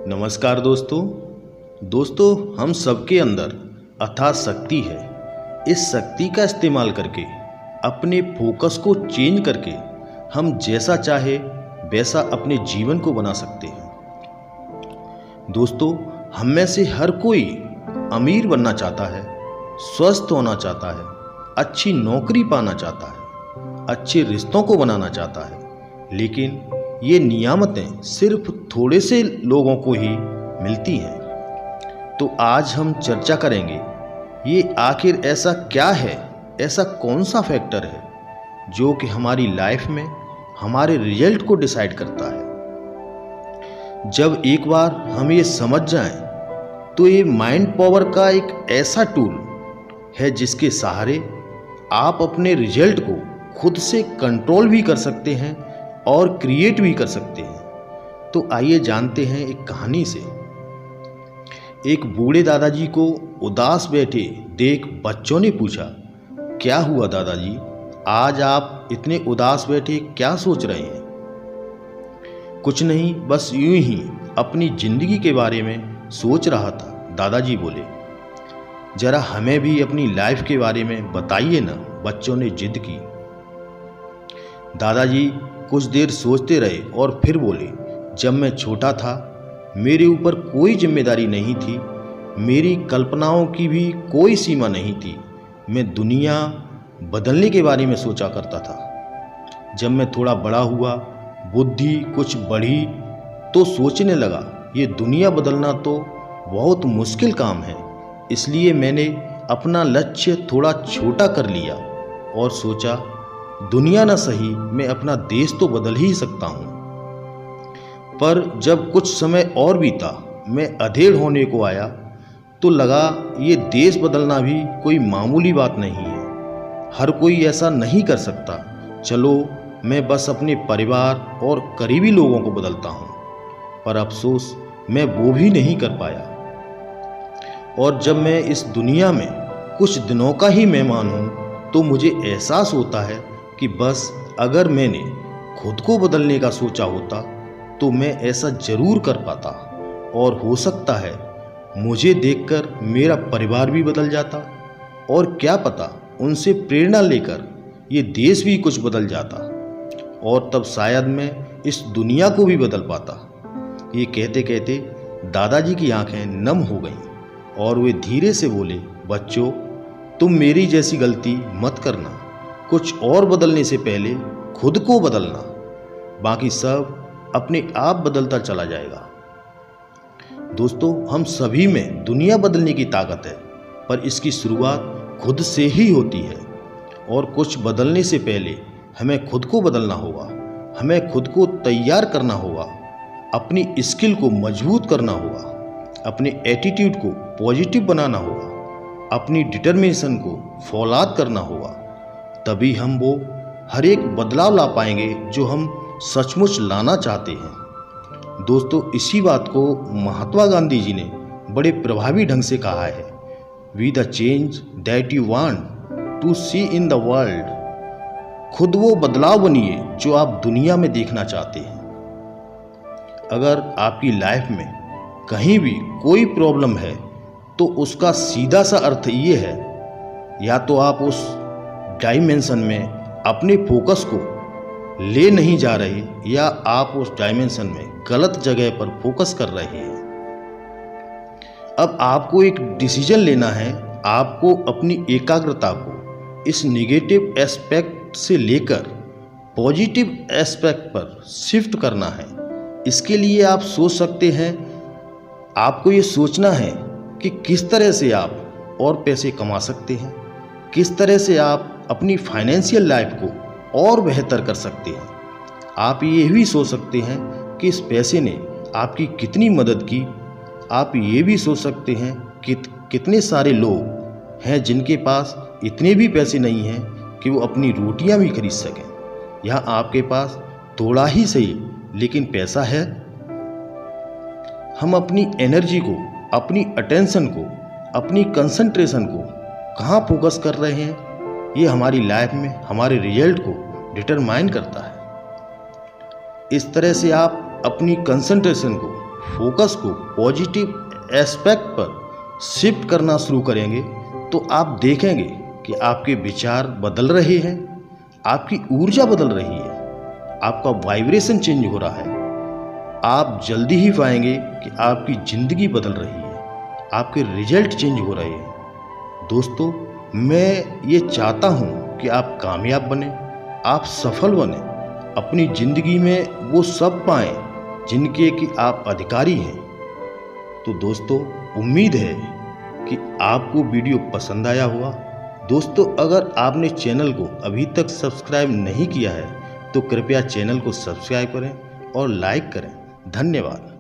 नमस्कार दोस्तों, हम सबके अंदर अथाह शक्ति है। इस शक्ति का इस्तेमाल करके अपने फोकस को चेंज करके हम जैसा चाहे वैसा अपने जीवन को बना सकते हैं। दोस्तों, हम में से हर कोई अमीर बनना चाहता है, स्वस्थ होना चाहता है, अच्छी नौकरी पाना चाहता है, अच्छे रिश्तों को बनाना चाहता है, लेकिन ये नियामतें सिर्फ थोड़े से लोगों को ही मिलती हैं। तो आज हम चर्चा करेंगे ये आखिर ऐसा क्या है, ऐसा कौन सा फैक्टर है जो कि हमारी लाइफ में हमारे रिजल्ट को डिसाइड करता है। जब एक बार हम ये समझ जाएं तो ये माइंड पावर का एक ऐसा टूल है जिसके सहारे आप अपने रिजल्ट को खुद से कंट्रोल भी कर सकते हैं और क्रिएट भी कर सकते हैं। तो आइए जानते हैं एक कहानी से। एक बूढ़े दादाजी को उदास बैठे देख बच्चों ने पूछा, क्या हुआ दादाजी, आज आप इतने उदास बैठे क्या सोच रहे हैं? कुछ नहीं, बस यूं ही अपनी जिंदगी के बारे में सोच रहा था, दादाजी बोले। जरा हमें भी अपनी लाइफ के बारे में बताइए ना, बच्चों ने जिद की। दादाजी कुछ देर सोचते रहे और फिर बोले, जब मैं छोटा था मेरे ऊपर कोई जिम्मेदारी नहीं थी, मेरी कल्पनाओं की भी कोई सीमा नहीं थी। मैं दुनिया बदलने के बारे में सोचा करता था। जब मैं थोड़ा बड़ा हुआ, बुद्धि कुछ बढ़ी तो सोचने लगा ये दुनिया बदलना तो बहुत मुश्किल काम है। इसलिए मैंने अपना लक्ष्य थोड़ा छोटा कर लिया और सोचा दुनिया न सही, मैं अपना देश तो बदल ही सकता हूँ। पर जब कुछ समय और बीता, मैं अधेड़ होने को आया तो लगा ये देश बदलना भी कोई मामूली बात नहीं है, हर कोई ऐसा नहीं कर सकता। चलो मैं बस अपने परिवार और करीबी लोगों को बदलता हूँ। पर अफसोस मैं वो भी नहीं कर पाया। और जब मैं इस दुनिया में कुछ दिनों का ही मेहमान हूँ तो मुझे एहसास होता है कि बस अगर मैंने खुद को बदलने का सोचा होता तो मैं ऐसा जरूर कर पाता, और हो सकता है मुझे देखकर मेरा परिवार भी बदल जाता, और क्या पता उनसे प्रेरणा लेकर ये देश भी कुछ बदल जाता, और तब शायद मैं इस दुनिया को भी बदल पाता। ये कहते कहते दादाजी की आंखें नम हो गईं और वे धीरे से बोले, बच्चों तुम मेरी जैसी गलती मत करना। कुछ और बदलने से पहले खुद को बदलना, बाकी सब अपने आप बदलता चला जाएगा। दोस्तों, हम सभी में दुनिया बदलने की ताकत है, पर इसकी शुरुआत खुद से ही होती है। और कुछ बदलने से पहले हमें खुद को बदलना होगा, हमें खुद को तैयार करना होगा, अपनी स्किल को मजबूत करना होगा, अपने एटीट्यूड को पॉजिटिव बनाना होगा, अपनी डिटर्मिनेशन को फौलाद करना होगा। तभी हम वो हर एक बदलाव ला पाएंगे जो हम सचमुच लाना चाहते हैं। दोस्तों, इसी बात को महात्मा गांधी जी ने बड़े प्रभावी ढंग से कहा है, we the change that you want to see in the world. खुद वो बदलाव बनिए जो आप दुनिया में देखना चाहते हैं। अगर आपकी लाइफ में कहीं भी कोई प्रॉब्लम है तो उसका सीधा सा अर्थ ये है, या तो आप उस डायमेंशन में अपने फोकस को ले नहीं जा रहे, या आप उस डायमेंशन में गलत जगह पर फोकस कर रहे हैं। अब आपको एक डिसीजन लेना है। आपको अपनी एकाग्रता को इस नेगेटिव एस्पेक्ट से लेकर पॉजिटिव एस्पेक्ट पर शिफ्ट करना है। इसके लिए आप सोच सकते हैं, आपको ये सोचना है कि किस तरह से आप और पैसे कमा सकते हैं, किस तरह से आप अपनी फाइनेंशियल लाइफ को और बेहतर कर सकते हैं। आप ये भी सोच सकते हैं कि इस पैसे ने आपकी कितनी मदद की। आप ये भी सोच सकते हैं कि कितने सारे लोग हैं जिनके पास इतने भी पैसे नहीं हैं कि वो अपनी रोटियां भी खरीद सकें। यहाँ आपके पास थोड़ा ही सही लेकिन पैसा है। हम अपनी एनर्जी को, अपनी अटेंशन को, अपनी कंसंट्रेशन को कहाँ फोकस कर रहे हैं, ये हमारी लाइफ में हमारे रिजल्ट को डिटरमाइन करता है। इस तरह से आप अपनी कंसंट्रेशन को फोकस को पॉजिटिव एस्पेक्ट पर शिफ्ट करना शुरू करेंगे तो आप देखेंगे कि आपके विचार बदल रहे हैं, आपकी ऊर्जा बदल रही है, आपका वाइब्रेशन चेंज हो रहा है। आप जल्दी ही पाएंगे कि आपकी ज़िंदगी बदल रही है, आपके रिजल्ट चेंज हो रहे हैं। दोस्तों, मैं ये चाहता हूँ कि आप कामयाब बने, आप सफल बने, अपनी ज़िंदगी में वो सब पाएं जिनके कि आप अधिकारी हैं। तो दोस्तों, उम्मीद है कि आपको वीडियो पसंद आया होगा। दोस्तों, अगर आपने चैनल को अभी तक सब्सक्राइब नहीं किया है तो कृपया चैनल को सब्सक्राइब करें और लाइक करें। धन्यवाद।